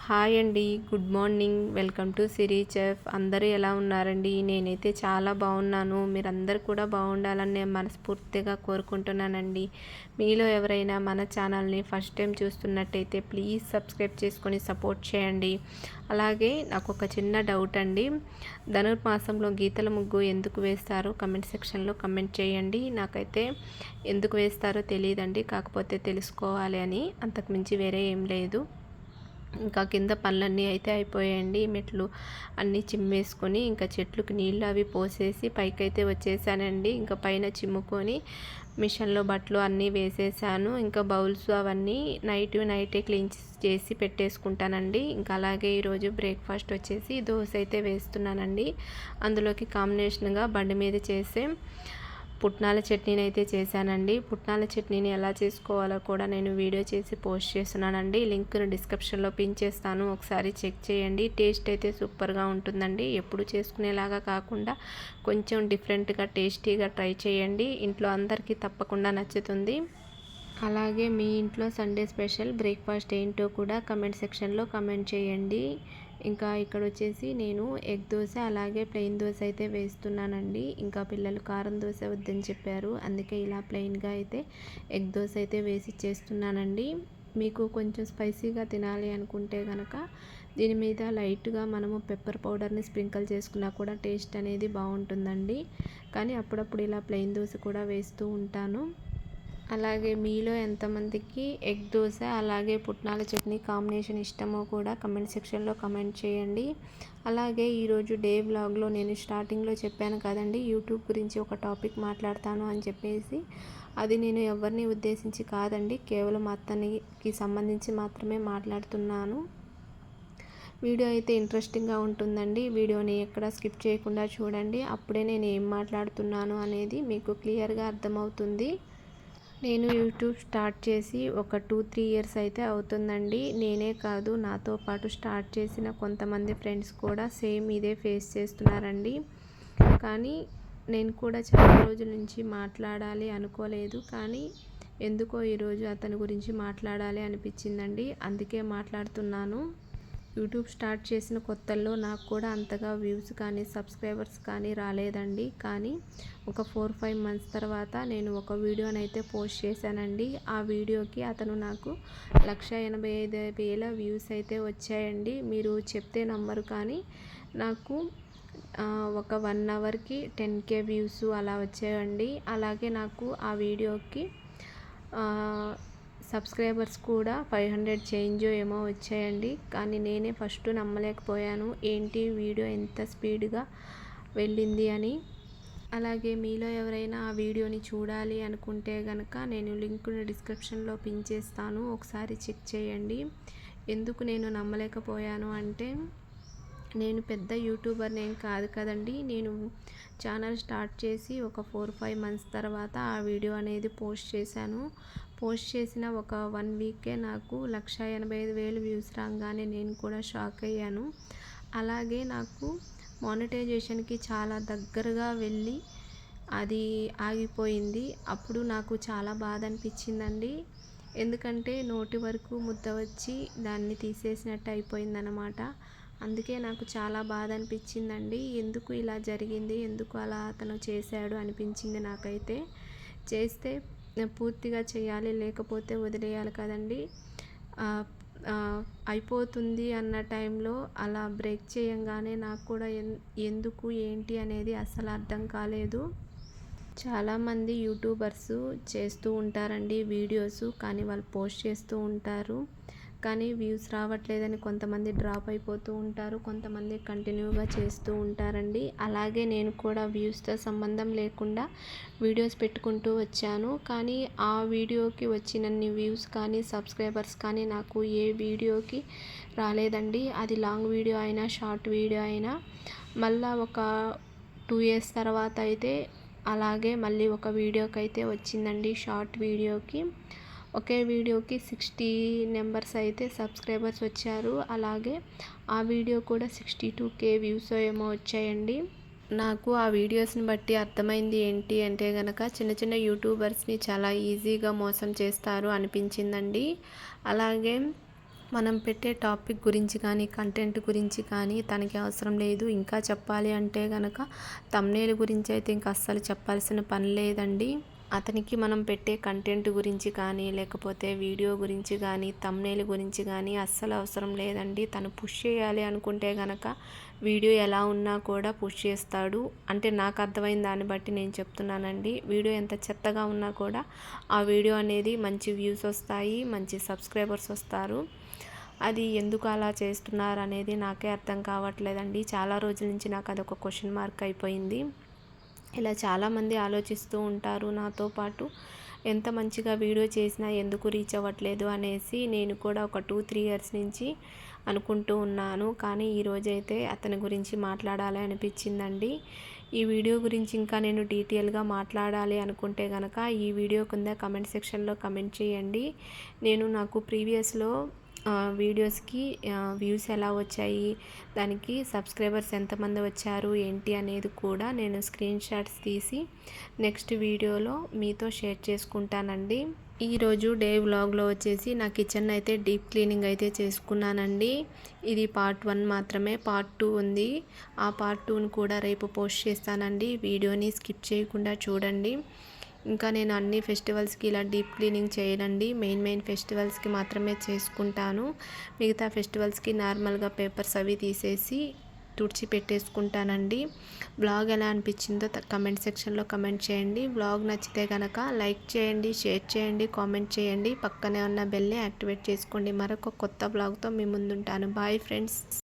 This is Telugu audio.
హాయ్ అండి, good morning. Welcome to Siri chef. అందరూ ఎలా ఉన్నారండి? నేనైతే చాలా బాగున్నాను. మీరందరూ కూడా బాగుండాలని నేను మనస్ఫూర్తిగా కోరుకుంటున్నానండి. మీలో ఎవరైనా మన ఛానల్ని ఫస్ట్ టైం చూస్తున్నట్టయితే ప్లీజ్ సబ్స్క్రైబ్ చేసుకొని సపోర్ట్ చేయండి. అలాగే నాకు ఒక చిన్న డౌట్ అండి. ధనుర్మాసంలో గీతల ముగ్గు ఎందుకు వేస్తారో కమెంట్ సెక్షన్లో కమెంట్ చేయండి. నాకైతే ఎందుకు వేస్తారో తెలియదండి, కాకపోతే తెలుసుకోవాలి అని, అంతకుమించి వేరే ఏం లేదు. ఇంకా కింద పనులన్నీ అయితే అయిపోయాయండి. మెట్లు అన్నీ చిమ్మేసుకొని ఇంకా చెట్లకు నీళ్ళు అవి పోసేసి పైకైతే వచ్చేసానండి. ఇంకా పైన చిమ్ముకొని మిషన్లో బట్టలు అన్నీ వేసేసాను. ఇంకా బౌల్స్ అవన్నీ నైటే క్లీన్ చేసి పెట్టేసుకుంటానండి. ఇంకా అలాగే ఈరోజు బ్రేక్ఫాస్ట్ వచ్చేసి దోశ అయితే వేస్తున్నానండి. అందులోకి కాంబినేషన్గా బండి మీద చేసే పుట్నాల చట్నీని అయితే చేశానండి. పుట్నాల చట్నీని ఎలా చేసుకోవాలో కూడా నేను వీడియో చేసి పోస్ట్ చేస్తున్నానండి. లింక్ను డిస్క్రిప్షన్లో పిన్ చేస్తాను, ఒకసారి చెక్ చేయండి. టేస్ట్ అయితే సూపర్గా ఉంటుందండి. ఎప్పుడు చేసుకునేలాగా కాకుండా కొంచెం డిఫరెంట్గా టేస్టీగా ట్రై చేయండి. ఇంట్లో అందరికీ తప్పకుండా నచ్చుతుంది. అలాగే మీ ఇంట్లో సండే స్పెషల్ బ్రేక్ఫాస్ట్ ఏంటో కూడా కమెంట్ సెక్షన్లో కమెంట్ చేయండి. ఇంకా ఇక్కడ వచ్చేసి నేను ఎగ్ దోశ అలాగే ప్లెయిన్ దోశ అయితే వేస్తున్నానండి. ఇంకా పిల్లలు కారం దోశ వద్దని చెప్పారు, అందుకే ఇలా ప్లెయిన్గా అయితే ఎగ్ దోశ అయితే వేసి చేస్తున్నానండి. మీకు కొంచెం స్పైసీగా తినాలి అనుకుంటే కనుక దీని మీద లైట్గా మనము పెప్పర్ పౌడర్ని స్ప్రింకిల్ చేసుకున్నా కూడా టేస్ట్ అనేది బాగుంటుందండి. కానీ అప్పుడప్పుడు ఇలా ప్లెయిన్ దోశ కూడా వేస్తూ ఉంటాను. అలాగే మీలో ఎంతమందికి ఎగ్ దోశ అలాగే పుట్నాల చట్నీ కాంబినేషన్ ఇష్టమో కూడా కమెంట్ సెక్షన్లో కమెంట్ చేయండి. అలాగే ఈరోజు డే వ్లాగ్లో నేను స్టార్టింగ్లో చెప్పాను కదండి, యూట్యూబ్ గురించి ఒక టాపిక్ మాట్లాడతాను అని చెప్పేసి. అది నేను ఎవరిని ఉద్దేశించి కాదండి, కేవలం అతనికి సంబంధించి మాత్రమే మాట్లాడుతున్నాను. వీడియో అయితే ఇంట్రెస్టింగ్గా ఉంటుందండి. వీడియోని ఎక్కడ స్కిప్ చేయకుండా చూడండి, అప్పుడే నేను ఏం మాట్లాడుతున్నాను అనేది మీకు క్లియర్గా అర్థమవుతుంది. నేను యూట్యూబ్ స్టార్ట్ చేసి ఒక 2-3 ఇయర్స్ అయితే అవుతుందండి. నేనే కాదు, నాతో పాటు స్టార్ట్ చేసిన కొంతమంది ఫ్రెండ్స్ కూడా సేమ్ ఇదే ఫేస్ చేస్తున్నారండి. కానీ నేను కూడా చాలా రోజుల నుంచి మాట్లాడాలి అనుకోలేదు, కానీ ఎందుకో ఈరోజు అతని గురించి మాట్లాడాలి అనిపించిందండి, అందుకే మాట్లాడుతున్నాను. యూట్యూబ్ స్టార్ట్ చేసిన కొత్తల్లో నాకు కూడా అంతగా వ్యూస్ కానీ సబ్స్క్రైబర్స్ కానీ రాలేదండి. కానీ ఒక 4-5 మంత్స్ తర్వాత నేను ఒక వీడియోనైతే పోస్ట్ చేశానండి. ఆ వీడియోకి అతను నాకు 1,85,000 వ్యూస్ అయితే వచ్చాయండి. మీరు చెప్తే నమ్మరు, కానీ నాకు ఒక 1 అవర్కి 10K వ్యూస్ అలా వచ్చాయండి. అలాగే నాకు ఆ వీడియోకి సబ్స్క్రైబర్స్ కూడా 500 చేంజ్ ఏమో వచ్చాయండి. కానీ నేనే ఫస్ట్ నమ్మలేకపోయాను, ఏంటి వీడియో ఎంత స్పీడ్గా వెళ్ళింది అని. అలాగే మీలో ఎవరైనా ఆ వీడియోని చూడాలి అనుకుంటే కనుక నేను లింక్ని డిస్క్రిప్షన్లో పిన్ చేస్తాను, ఒకసారి చెక్ చేయండి. ఎందుకు నేను నమ్మలేకపోయాను అంటే, నేను పెద్ద యూట్యూబర్ నేను కాదు కదండి. నేను ఛానల్ స్టార్ట్ చేసి ఒక 4-5 మంత్స్ తర్వాత ఆ వీడియో అనేది పోస్ట్ చేశాను. పోస్ట్ చేసిన ఒక 1 వీకే నాకు 1,85,000 వ్యూస్ రాగానే నేను కూడా షాక్ అయ్యాను. అలాగే నాకు మానిటైజేషన్కి చాలా దగ్గరగా వెళ్ళి అది ఆగిపోయింది. అప్పుడు నాకు చాలా బాధ అనిపించిందండి. ఎందుకంటే నోటి వరకు ముద్ద వచ్చి దాన్ని తీసేసినట్టు అయిపోయిందన్నమాట. అందుకే నాకు చాలా బాధ అనిపించిందండి. ఎందుకు ఇలా జరిగింది, ఎందుకు అలా అతను చేశాడు అనిపించింది నాకైతే. చేస్తే పూర్తిగా చేయాలి, లేకపోతే వదిలేయాలి కదండి. అయిపోతుంది అన్న టైంలో అలా బ్రేక్ చేయంగానే నాకు కూడా ఎందుకు ఏంటి అనేది అస్సలు అర్థం కాలేదు. చాలామంది యూట్యూబర్స్ చేస్తూ ఉంటారండి వీడియోస్, కానీ వాళ్ళు పోస్ట్ చేస్తూ ఉంటారు, కానీ వ్యూస్ రావట్లేదని కొంతమంది డ్రాప్ అయిపోతూ ఉంటారు, కొంతమంది కంటిన్యూగా చేస్తూ ఉంటారండి. అలాగే నేను కూడా వ్యూస్తో సంబంధం లేకుండా వీడియోస్ పెట్టుకుంటూ వచ్చాను, కానీ ఆ వీడియోకి వచ్చినన్ని వ్యూస్ కానీ సబ్స్క్రైబర్స్ కానీ నాకు ఏ వీడియోకి రాలేదండి. అది లాంగ్ వీడియో అయినా షార్ట్ వీడియో అయినా. మళ్ళీ ఒక 2 ఇయర్స్ తర్వాత అయితే అలాగే మళ్ళీ ఒక వీడియోకి అయితే వచ్చిందండి, షార్ట్ వీడియోకి. ఒకే వీడియోకి 60 నెంబర్స్ అయితే సబ్స్క్రైబర్స్ వచ్చారు. అలాగే ఆ వీడియో కూడా 62K వ్యూస్ ఏమో వచ్చాయండి. నాకు ఆ వీడియోస్ని బట్టి అర్థమైంది ఏంటి అంటే కనుక, చిన్న చిన్న యూట్యూబర్స్ని చాలా ఈజీగా మోసం చేస్తారు అనిపించిందండి. అలాగే మనం పెట్టే టాపిక్ గురించి కానీ కంటెంట్ గురించి కానీ తనకి అవసరం లేదు. ఇంకా చెప్పాలి అంటే గనక థంబ్‌నెయిల్ గురించి అయితే ఇంక అస్సలు చెప్పాల్సిన పని లేదండి. అతనికి మనం పెట్టే కంటెంట్ గురించి కానీ లేకపోతే వీడియో గురించి కానీ థంబ్‌నెయిల్ గురించి కానీ అస్సలు అవసరం లేదండి. తను పుష్ చేయాలి అనుకుంటే గనక వీడియో ఎలా ఉన్నా కూడా పుష్ చేస్తాడు. అంటే నాకు అర్థమైన దాన్ని బట్టి నేను చెప్తున్నానండి. వీడియో ఎంత చెత్తగా ఉన్నా కూడా ఆ వీడియో అనేది మంచి వ్యూస్ వస్తాయి, మంచి సబ్స్క్రైబర్స్ వస్తారు. అది ఎందుకు అలా చేస్తున్నారు అనేది నాకే అర్థం కావట్లేదండి. చాలా రోజుల నుంచి నాకు అదొక క్వశ్చన్ మార్క్ అయిపోయింది. ఇలా చాలామంది ఆలోచిస్తూ ఉంటారు నాతో పాటు. ఎంత మంచిగా వీడియో చేసినా ఎందుకు రీచ్ అవ్వట్లేదు అనేసి నేను కూడా ఒక 2-3 ఇయర్స్ నుంచి అనుకుంటూ ఉన్నాను. కానీ ఈరోజైతే అతని గురించి మాట్లాడాలి అనిపించిందండి. ఈ వీడియో గురించి ఇంకా నేను డీటెయిల్గా మాట్లాడాలి అనుకుంటే కనుక ఈ వీడియో కింద కమెంట్ సెక్షన్లో కమెంట్ చేయండి. నాకు ప్రీవియస్లో వీడియోస్కి వ్యూస్ ఎలా వచ్చాయి, దానికి సబ్స్క్రైబర్స్ ఎంతమంది వచ్చారు ఏంటి అనేది కూడా నేను స్క్రీన్ షాట్స్ తీసి నెక్స్ట్ వీడియోలో మీతో షేర్ చేసుకుంటానండి. ఈరోజు డే వ్లాగ్లో వచ్చేసి నా కిచెన్ అయితే డీప్ క్లీనింగ్ అయితే చేసుకున్నానండి. ఇది పార్ట్ 1 మాత్రమే, పార్ట్ 2 ఉంది. ఆ పార్ట్ 2ని కూడా రేపు పోస్ట్ చేస్తానండి. వీడియోని స్కిప్ చేయకుండా చూడండి. ఇంకా నేను అన్ని ఫెస్టివల్స్కి ఇలా డీప్ క్లీనింగ్ చేయనండి. మెయిన్ ఫెస్టివల్స్కి మాత్రమే చేసుకుంటాను. మిగతా ఫెస్టివల్స్కి నార్మల్గా పేపర్స్ అవి తీసేసి తుడిచి పెట్టేసుకుంటానండి. బ్లాగ్ ఎలా అనిపించిందో కమెంట్ సెక్షన్లో కమెంట్ చేయండి. బ్లాగ్ నచ్చితే కనుక లైక్ చేయండి, షేర్ చేయండి, కామెంట్ చేయండి. పక్కనే ఉన్న బెల్ని యాక్టివేట్ చేసుకోండి. మరొక కొత్త బ్లాగ్తో మీ ముందుంటాను. Bye friends.